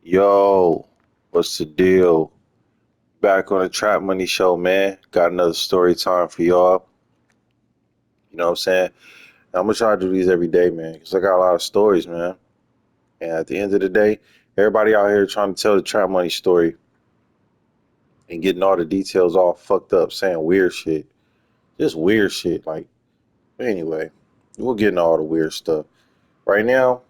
Yo, what's the deal? Back on the Trap Money Show, man. Got another story time for y'all. You know what I'm saying? I'm gonna try to do these every day, man, because I got a lot of stories, man. And at the end of the day, everybody out here trying to tell the Trap Money story and getting all the details all fucked up, saying weird shit. Just weird shit. Anyway, we'll get into all the weird stuff. Right now,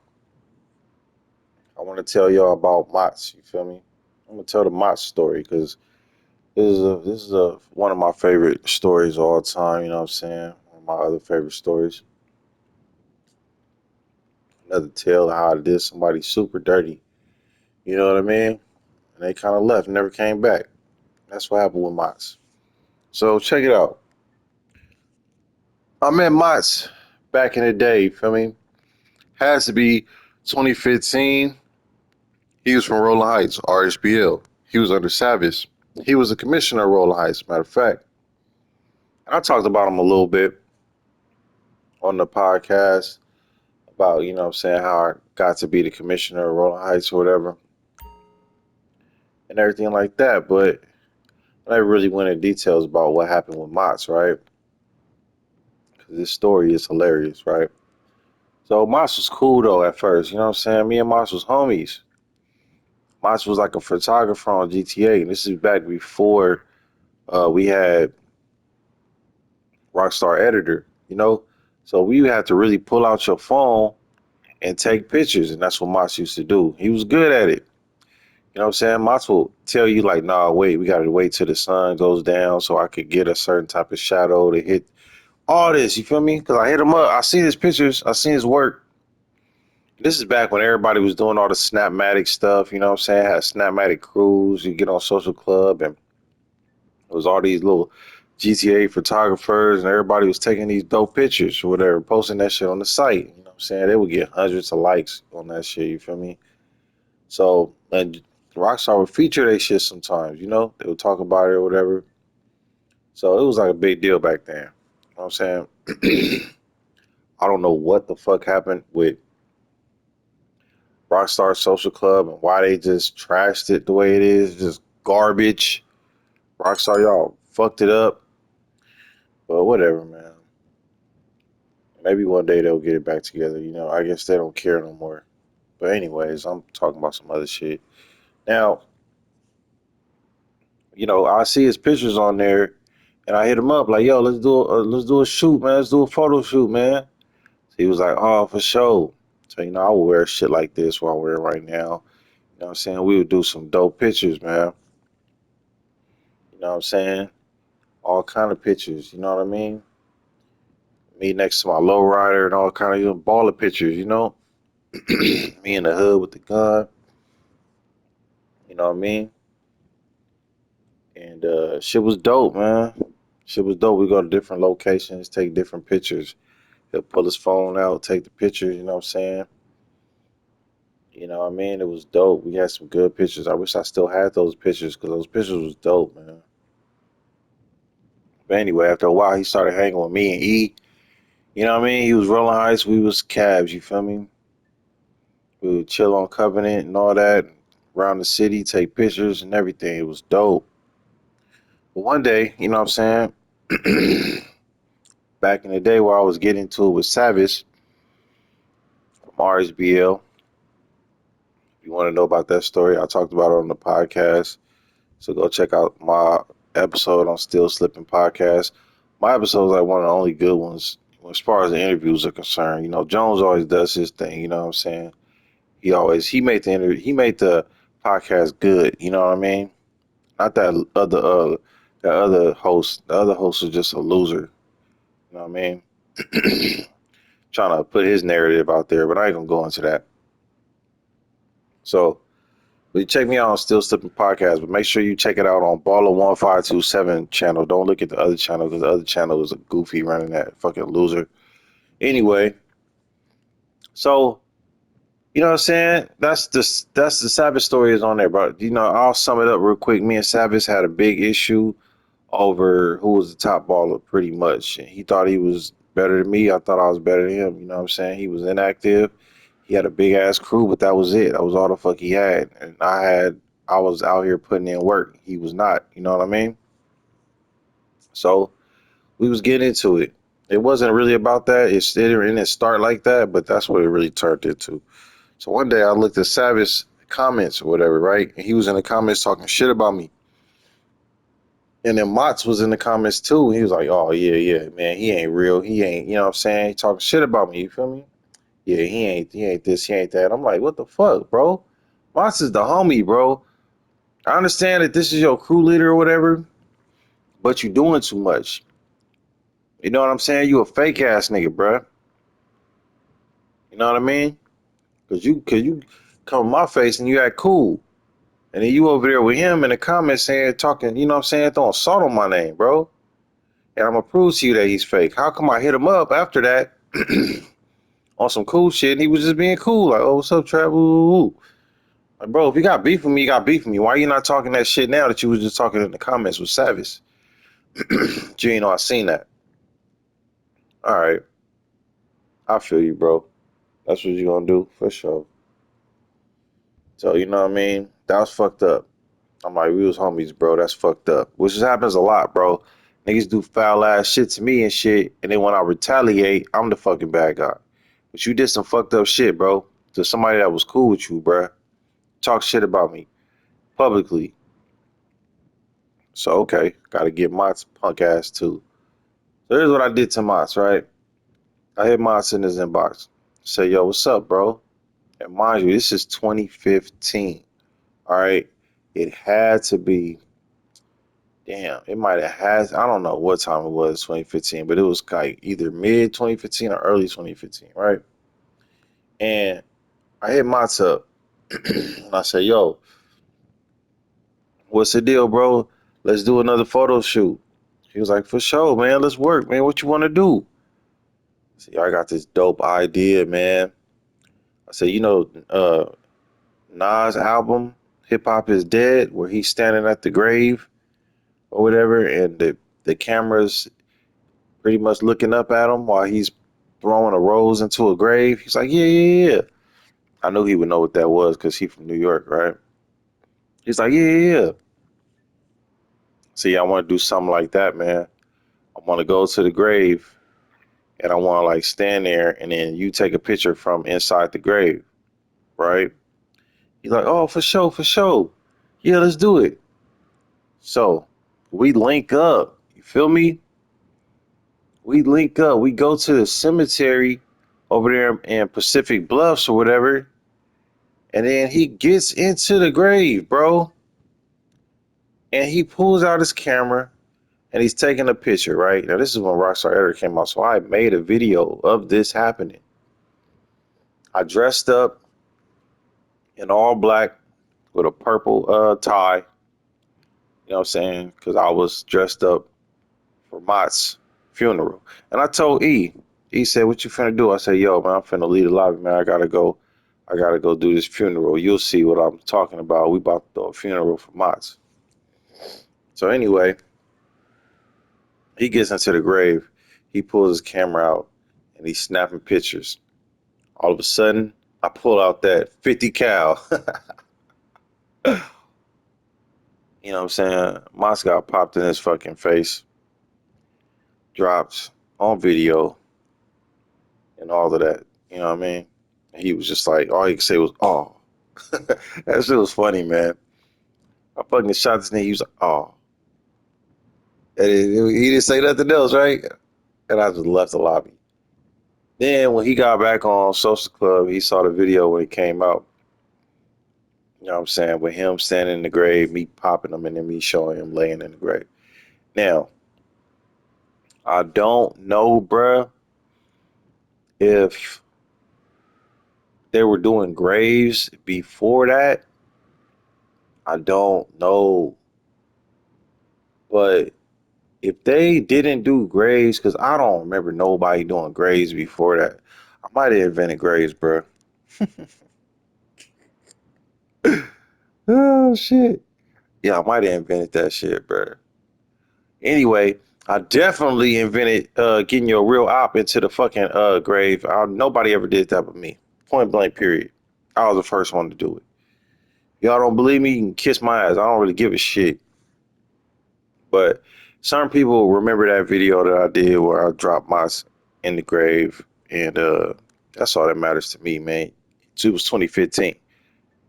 I want to tell y'all about Mottz. You feel me? I'm gonna tell the Mottz story because this is one of my favorite stories of all time. You know what I'm saying? One of my other favorite stories. Another tale of how I did somebody super dirty. You know what I mean? And they kind of left, never came back. That's what happened with Mott's. So check it out. I met Mott's back in the day. You feel me? Has to be 2015. He was from Rolling Heights, RSBL. He was under Savage. He was the commissioner of Rolling Heights, matter of fact. And I talked about him a little bit on the podcast about, you know what I'm saying, how I got to be the commissioner of Rolling Heights or whatever and everything like that. But I never really went into details about what happened with Mott's, right? Because this story is hilarious, right? So Mott's was cool though at first, you know what I'm saying? Me and Mott's was homies. Mott's was like a photographer on GTA, and this is back before we had Rockstar Editor, you know? So we had to really pull out your phone and take pictures, and that's what Mott's used to do. He was good at it. You know what I'm saying? Mott's will tell you like, nah, wait, we gotta wait till the sun goes down so I could get a certain type of shadow to hit all this. You feel me? Because I hit him up. I seen his pictures. I seen his work. This is back when everybody was doing all the Snapmatic stuff. You know what I'm saying? Had Snapmatic crews. You get on Social Club, and it was all these little GTA photographers, and everybody was taking these dope pictures or whatever, posting that shit on the site. You know what I'm saying? They would get hundreds of likes on that shit. You feel me? So, and Rockstar would feature their shit sometimes, you know? They would talk about it or whatever. So it was like a big deal back then. You know what I'm saying? I don't know what the fuck happened with Rockstar Social Club and why they just trashed it the way it is. Just garbage. Rockstar, y'all fucked it up. But whatever, man. Maybe one day they'll get it back together. You know, I guess they don't care no more. But anyways, I'm talking about some other shit. Now, you know, I see his pictures on there, and I hit him up like, "Yo, let's do a shoot, man. Let's do a photo shoot, man." So he was like, "Oh, for sure." So you know, I would wear shit like this while we're right now. You know what I'm saying? We would do some dope pictures, man. You know what I'm saying? All kind of pictures. You know what I mean? Me next to my lowrider and all kind of baller pictures. You know, me in the hood with the gun. You know what I mean? And shit was dope, man. Shit was dope. We go to different locations, take different pictures. He'll pull his phone out, take the pictures, you know what I'm saying? You know what I mean? It was dope. We had some good pictures. I wish I still had those pictures because those pictures was dope, man. But anyway, after a while, he started hanging with me and E. You know what I mean? He was rolling ice. We was cabs, you feel me? We would chill on Covenant and all that, around the city, take pictures and everything. It was dope. But one day, you know what I'm saying? Back in the day where I was getting to it with Savage from RSBL. If you want to know about that story, I talked about it on the podcast. So go check out my episode on Still Slipping Podcast. My episode is like one of the only good ones as far as the interviews are concerned. You know, Jones always does his thing, you know what I'm saying? He made the podcast good, you know what I mean? Not that other host. The other host is just a loser, you know what I mean? Trying to put his narrative out there, but I ain't gonna go into that. So but you check me out on Still Slipping Podcast, but make sure you check it out on Baller1527 channel. Don't look at the other channel because the other channel is a goofy running that fucking loser. Anyway, so you know what I'm saying? That's the Savage story is on there, but you know, I'll sum it up real quick. Me and Savage had a big issue over who was the top baller pretty much. And he thought he was better than me. I thought I was better than him. You know what I'm saying? He was inactive. He had a big ass crew, but that was it. That was all the fuck he had. And I was out here putting in work. He was not. You know what I mean? So we was getting into it. It wasn't really about that. It didn't start like that, but that's what it really turned into. So one day I looked at Savage comments or whatever, right? And he was in the comments talking shit about me. And then Mottz was in the comments too. He was like, "Oh yeah, yeah, man, he ain't real. He ain't, you know what I'm saying? He talking shit about me. You feel me? Yeah, he ain't this, he ain't that." I'm like, "What the fuck, bro? Mottz is the homie, bro. I understand that this is your crew leader or whatever, but you doing too much. You know what I'm saying? You a fake ass nigga, bro. You know what I mean? Cause you come in my face and you act cool, and then you over there with him in the comments saying talking, you know what I'm saying, throwing salt on my name, bro. And I'm gonna prove to you that he's fake. How come I hit him up after that on some cool shit? And he was just being cool, like, "Oh, what's up, Trav?" Like, bro, if you got beef with me, you got beef with me. Why are you not talking that shit now that you was just talking in the comments with Savage? You know, I seen that. All right, I feel you, bro. That's what you gonna do for sure. So you know what I mean? That was fucked up. I'm like, we was homies, bro. That's fucked up. Which just happens a lot, bro. Niggas do foul ass shit to me and shit, and then when I retaliate, I'm the fucking bad guy. But you did some fucked up shit, bro, to somebody that was cool with you, bro. Talk shit about me publicly. So okay, gotta get Mott's punk ass too. So here's what I did to Mott's, right? I hit Mott's in his inbox. Say, yo, what's up, bro? And mind you, this is 2015. All right. It had to be, damn, it might have had, I don't know what time it was, 2015, but it was like either mid 2015 or early 2015, right? And I hit Mott's up. And I said, yo, what's the deal, bro? Let's do another photo shoot. He was like, for sure, man. Let's work, man. What you want to do? I said, yo, I got this dope idea, man. I said, Nas album, Hip Hop is Dead, where he's standing at the grave or whatever, and the camera's pretty much looking up at him while he's throwing a rose into a grave. He's like, yeah, yeah, yeah. I knew he would know what that was because he's from New York, right? He's like, yeah, yeah, yeah. See, I want to do something like that, man. I want to go to the grave and I want to like stand there and then you take a picture from inside the grave, right? He's like, oh, for sure, for sure. Yeah, let's do it. So we link up. You feel me? We link up. We go to the cemetery over there in Pacific Bluffs or whatever. And then he gets into the grave, bro. And he pulls out his camera and he's taking a picture, right? Now, this is when Rockstar Editor came out. So I made a video of this happening. I dressed up in all black with a purple tie. You know what I'm saying? Because I was dressed up for Mott's funeral. And I told E, he said, what you finna do? I said, yo, man, I'm finna leave the lobby, man. I gotta go do this funeral. You'll see what I'm talking about. We about to do a funeral for Mott's. So anyway, he gets into the grave. He pulls his camera out and he's snapping pictures. All of a sudden, I pull out that 50 cal. You know what I'm saying? Mott's got popped in his fucking face, dropped on video, and all of that. You know what I mean? He was just like, all he could say was, oh. That shit was funny, man. I fucking shot this nigga. He was like, oh. And he didn't say nothing else, right? And I just left the lobby. Then when he got back on Social Club, he saw the video when it came out. You know what I'm saying? With him standing in the grave, me popping him, and then me showing him laying in the grave. Now, I don't know, bruh, if they were doing graves before that. I don't know. But if they didn't do graves, because I don't remember nobody doing graves before that. I might have invented graves, bruh. Oh, shit. Yeah, I might have invented that shit, bruh. Anyway, I definitely invented getting your real op into the fucking grave. Nobody ever did that but me. Point blank, period. I was the first one to do it. Y'all don't believe me? You can kiss my ass. I don't really give a shit. But some people remember that video that I did where I dropped Mottz in the grave, and that's all that matters to me, man. It was 2015,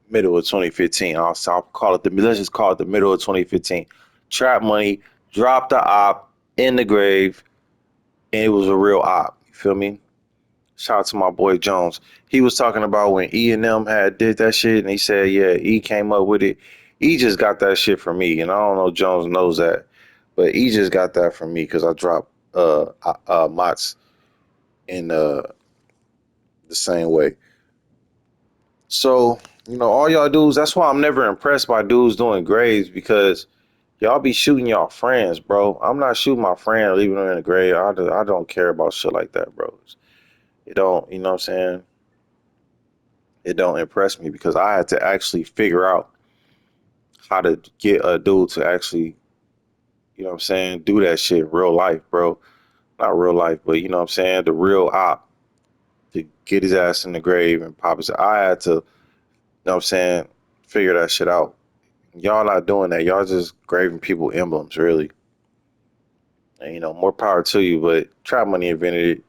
middle of 2015. I'll call it let's just call it the middle of 2015. Trap Money dropped the op in the grave, and it was a real op. You feel me? Shout out to my boy Jones. He was talking about when E and them had did that shit, and he said, yeah, E came up with it. E just got that shit from me, and I don't know if Jones knows that, but E just got that from me because I dropped Mottz in the same way. So, all y'all dudes, that's why I'm never impressed by dudes doing grades, because y'all be shooting y'all friends, bro. I'm not shooting my friend, leaving them in the grave. I don't care about shit like that, bro. It don't, you know what I'm saying? It don't impress me because I had to actually figure out how to get a dude to actually, you know what I'm saying, do that shit in real life, bro. Not real life, but you know what I'm saying, the real op, to get his ass in the grave and pop his. I had to, you know what I'm saying, figure that shit out. Y'all not doing that. Y'all just graving people emblems, really. And more power to you, but Trap Money invented it.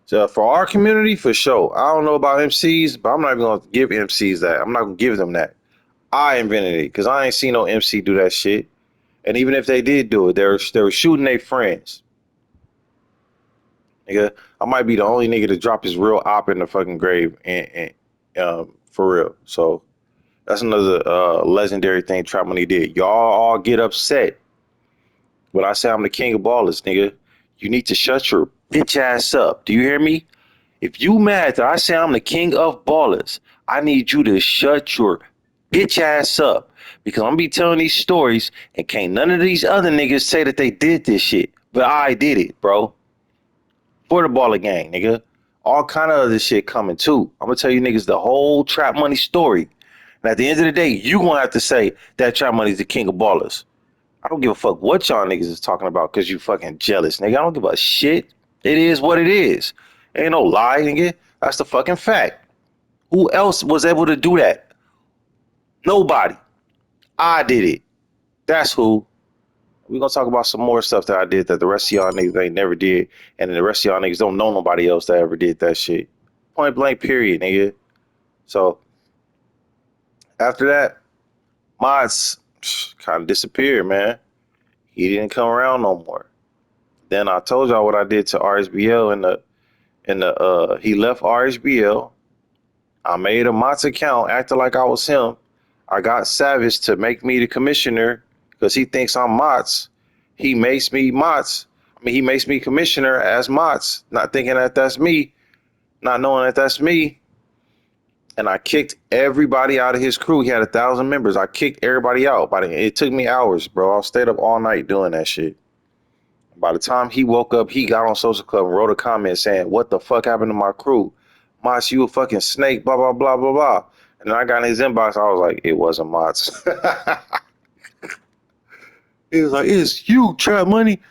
So for our community, for sure. I don't know about MCs, but I'm not even gonna give MCs that. I'm not gonna give them that. I invented it because I ain't seen no MC do that shit. And even if they did do it, they were shooting their friends. Nigga, I might be the only nigga to drop his real op in the fucking grave, and for real. So that's another legendary thing Trap Money did. Y'all all get upset when I say I'm the king of ballers, nigga. You need to shut your bitch ass up. Do you hear me? If you mad that I say I'm the king of ballers, I need you to shut your bitch ass up, because I'm gonna be telling these stories and can't none of these other niggas say that they did this shit. But I did it, bro. For the baller gang, nigga. All kind of other shit coming too. I'm gonna tell you niggas the whole Trap Money story. And at the end of the day, you gonna have to say that Trap Money's the king of ballers. I don't give a fuck what y'all niggas is talking about because you fucking jealous, nigga. I don't give a shit. It is what it is. Ain't no lie, nigga. That's the fucking fact. Who else was able to do that? Nobody. I did it. That's who. We're gonna talk about some more stuff that I did that the rest of y'all niggas ain't never did, and then the rest of y'all niggas don't know nobody else that ever did that shit. Point blank, period, nigga. So after that, Mottz kind of disappeared, man. He didn't come around no more. Then I told y'all what I did to RSBL and he left RSBL. I made a Mottz account, acting like I was him. I got Savage to make me the commissioner because he thinks I'm Mottz. He makes me Mottz. He makes me commissioner as Mottz, not thinking that that's me, not knowing that that's me. And I kicked everybody out of his crew. He had 1,000 members. I kicked everybody out. It took me hours, bro. I stayed up all night doing that shit. By the time he woke up, he got on Social Club and wrote a comment saying, "What the fuck happened to my crew? Mottz, you a fucking snake, blah, blah, blah, blah, blah." And then I got in his inbox. I was like, it wasn't Mottz. He was like, "It's you, Trap Money."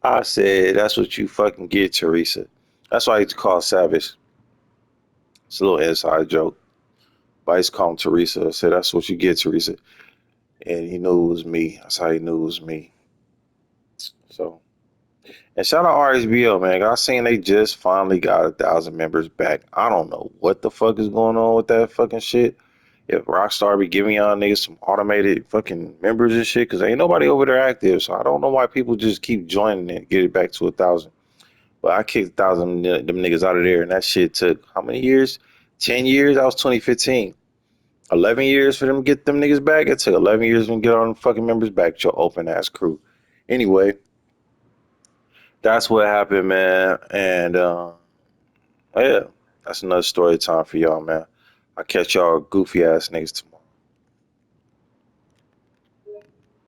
I said, "That's what you fucking get, Teresa." That's why I used to call Savage. It's a little inside joke. But I used to call him Teresa. I said, "That's what you get, Teresa." And he knew it was me. That's how he knew it was me. So, and shout out RSBL, man. I seen they just finally got 1,000 members back. I don't know what the fuck is going on with that fucking shit. If Rockstar be giving y'all niggas some automated fucking members and shit, because ain't nobody over there active. So I don't know why people just keep joining and get it back to 1,000. But I kicked 1,000 of them niggas out of there, and that shit took how many years? 10 years? That was 2015. 11 years for them to get them niggas back? It took 11 years for them to get all them fucking members back, your open ass crew. Anyway, that's what happened, man. And yeah, that's another story time for y'all, man. I'll catch y'all goofy ass niggas tomorrow.